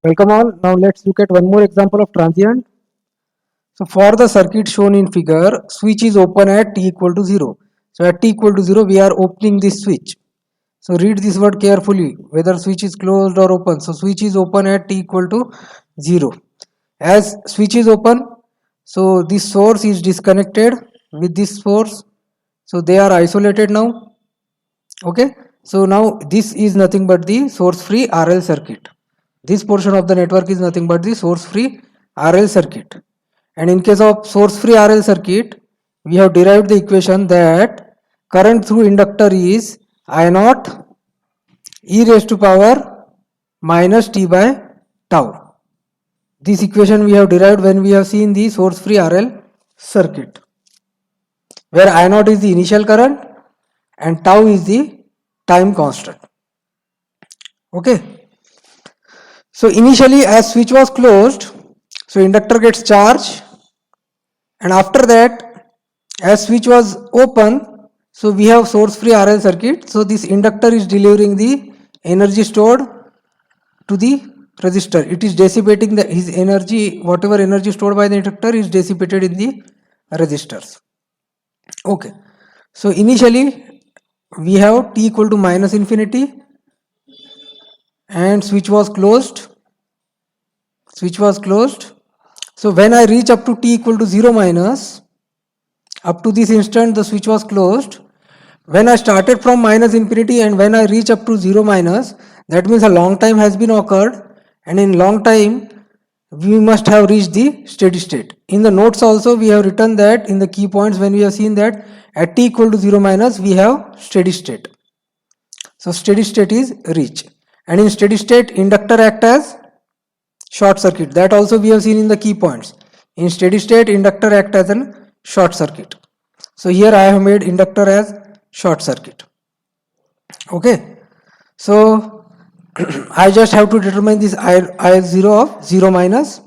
Welcome all. Now let's look at one more example of transient. So for the circuit shown in figure, switch is open at t equal to 0. So at t equal to 0, we are opening this switch. So read this word carefully, whether switch is closed or open. So switch is open at t equal to 0. As switch is open, so this source is disconnected with this source. So they are isolated now. Okay. So now this is nothing but the source free RL circuit. This portion of the network is nothing but the source free RL circuit. And in case of source free RL circuit, we have derived the equation that current through inductor is I naught e raised to power minus t by tau. This equation we have derived when we have seen the source free RL circuit, where I naught is the initial current and tau is the time constant. Okay. So initially as switch was closed, so inductor gets charged, and after that as switch was open, so we have source free RL circuit. So this inductor is delivering the energy stored to the resistor. It is dissipating his energy, whatever energy stored by the inductor is dissipated in the resistors. Okay. So initially we have t equal to minus infinity and switch was closed. So when I reach up to t equal to 0 minus, up to this instant the switch was closed. When I started from minus infinity and when I reach up to 0 minus, that means a long time has been occurred, and in long time we must have reached the steady state. In the notes also we have written that in the key points, when we have seen that at t equal to 0 minus we have steady state. So steady state is reached, and in steady state inductor act as short circuit. That also we have seen in the key points. In steady state inductor act as a short circuit. So here I have made inductor as short circuit. Okay. So I just have to determine this I0 of 0 minus,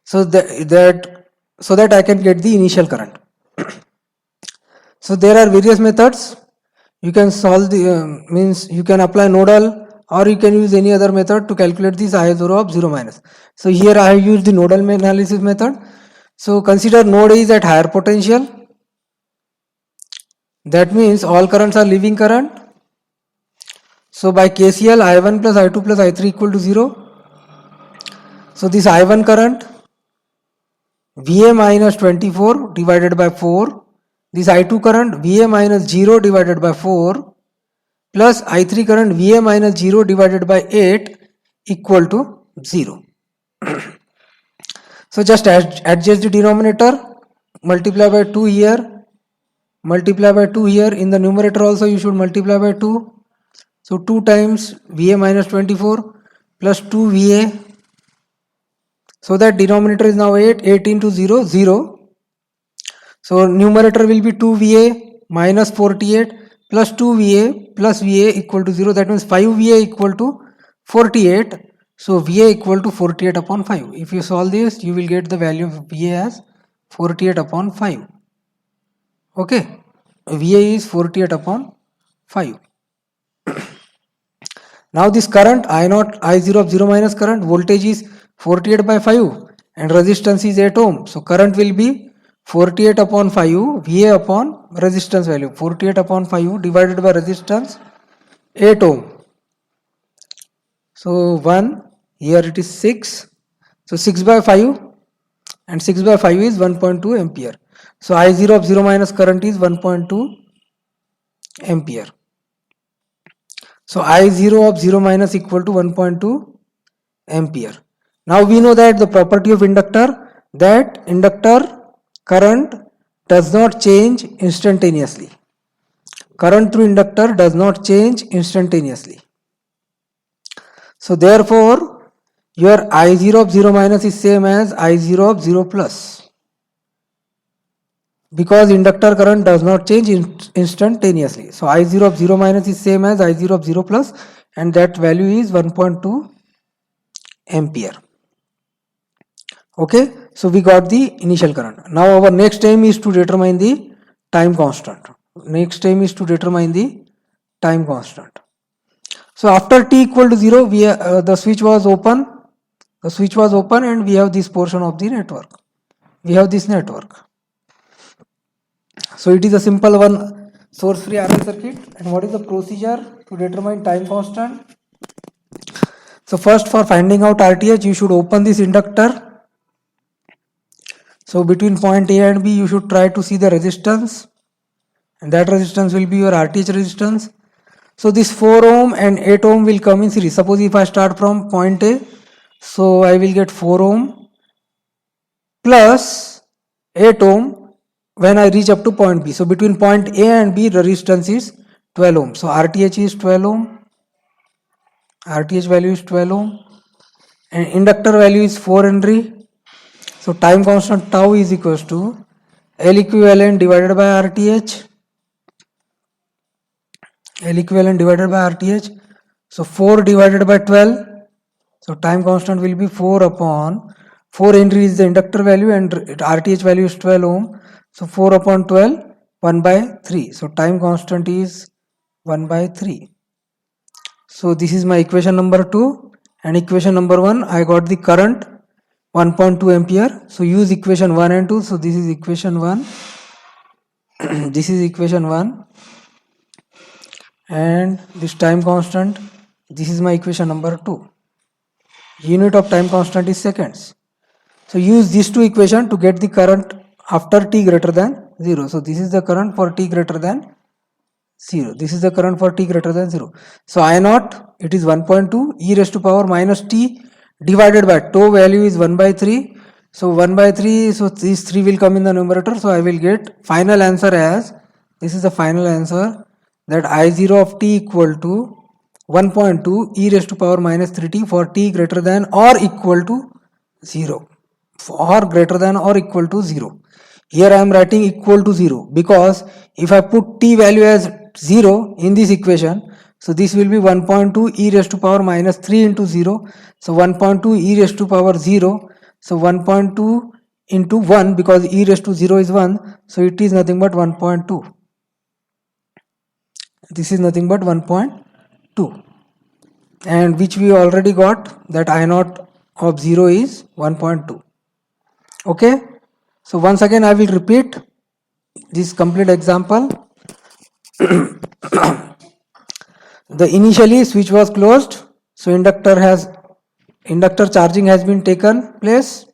so that I can get the initial current. So there are various methods. You can solve the means you can apply nodal, or you can use any other method to calculate this I0 of 0 minus. So here I have used the nodal analysis method. So consider node A is at higher potential. That means all currents are leaving current. So by KCL, I1 plus I2 plus I3 equal to 0. So this I1 current, VA minus 24 divided by 4. This I2 current, VA minus 0 divided by 4 plus I3 current, VA minus 0 divided by 8 equal to 0. So just adjust the denominator, multiply by 2 here, multiply by 2 here. In the numerator also you should multiply by 2. So 2 times VA minus 24 plus 2 VA. So that denominator is now 8. 8 into 0, 0. So numerator will be 2 VA minus 48 plus 2 VA plus VA equal to 0. That means 5 VA equal to 48. So VA equal to 48 upon 5. If you solve this, you will get the value of VA as 48 upon 5. Okay. VA is 48 upon 5. Now this current I0 of 0 minus current, voltage is 48 by 5 and resistance is 8 ohm. So current will be 48 upon 5 VA upon resistance value. 48 upon 5 divided by resistance 8 ohm. So 1, here it is 6. So 6 by 5 and 6 by 5 is 1.2 ampere. So I0 of 0 minus current is 1.2 ampere. So I0 of 0 minus equal to 1.2 ampere. Now we know that the property of inductor, that inductor current does not change instantaneously. Current through inductor does not change instantaneously. So therefore your I0 of 0 minus is same as I0 of 0 plus, because inductor current does not change instantaneously. So I0 of 0 minus is same as I0 of 0 plus, and that value is 1.2 ampere. Okay, so we got the initial current. Now our next aim is to determine the time constant. So after t equal to 0, the switch was open. The switch was open and we have this portion of the network. We have this network. So it is a simple one source free RL circuit. And what is the procedure to determine time constant? So first, for finding out RTH, you should open this inductor. So between point A and B, you should try to see the resistance, and that resistance will be your RTH resistance. So this 4 ohm and 8 ohm will come in series. Suppose if I start from point A, so I will get 4 ohm plus 8 ohm when I reach up to point B. So between point A and B, the resistance is 12 ohm. So RTH is 12 ohm. RTH value is 12 ohm. And inductor value is 4 Henry. So time constant tau is equals to L equivalent divided by RTH. L equivalent divided by RTH. So 4 divided by 12. So time constant will be 4 upon 4 Henry is the inductor value and RTH value is 12 ohm. So 4 upon 12, 1 by 3. So time constant is 1 by 3. So this is my equation number 2, and equation number 1, I got the current 1.2 ampere. So use equation 1 and 2. So this is equation 1. This is equation 1. And this time constant, this is my equation number 2. Unit of time constant is seconds. So use these two equations to get the current after t greater than 0. So this is the current for t greater than 0. This is the current for t greater than 0. So I naught, it is 1.2 e raised to power minus t divided by tau value is 1 by 3. So 1 by 3, so these 3 will come in the numerator. So I will get final answer as, this is the final answer, that I0 of t equal to 1.2 e raised to power minus 3t for t greater than or equal to 0. Or greater than or equal to 0. Here I am writing equal to 0 because if I put t value as 0 in this equation, so this will be 1.2 e raised to power minus 3 into 0. So 1.2 e raised to power 0. So 1.2 into 1, because e raised to 0 is 1. So it is nothing but 1.2. This is nothing but 1.2. And which we already got, that I naught of 0 is 1.2. Okay. So once again I will repeat this complete example. The initially switch was closed, so inductor charging has been taken place,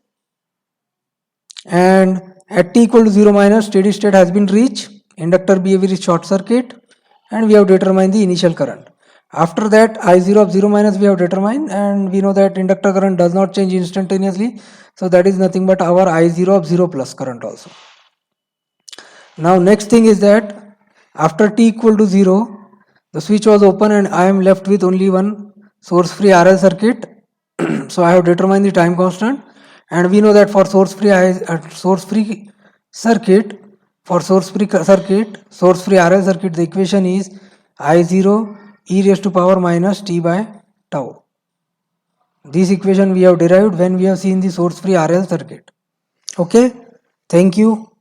and at t equal to 0 minus steady state has been reached. Inductor behavior is short circuit, and we have determined the initial current. After that, I0 of 0 minus we have determined, and we know that inductor current does not change instantaneously, so that is nothing but our I0 of 0 plus current also. Now next thing is that after t equal to 0, the switch was open and I am left with only one source free RL circuit. So I have determined the time constant, and we know that for source free circuit, source free RL circuit, the equation is I0 e raised to power minus t by tau. This equation we have derived when we have seen the source free RL circuit. Okay, thank you.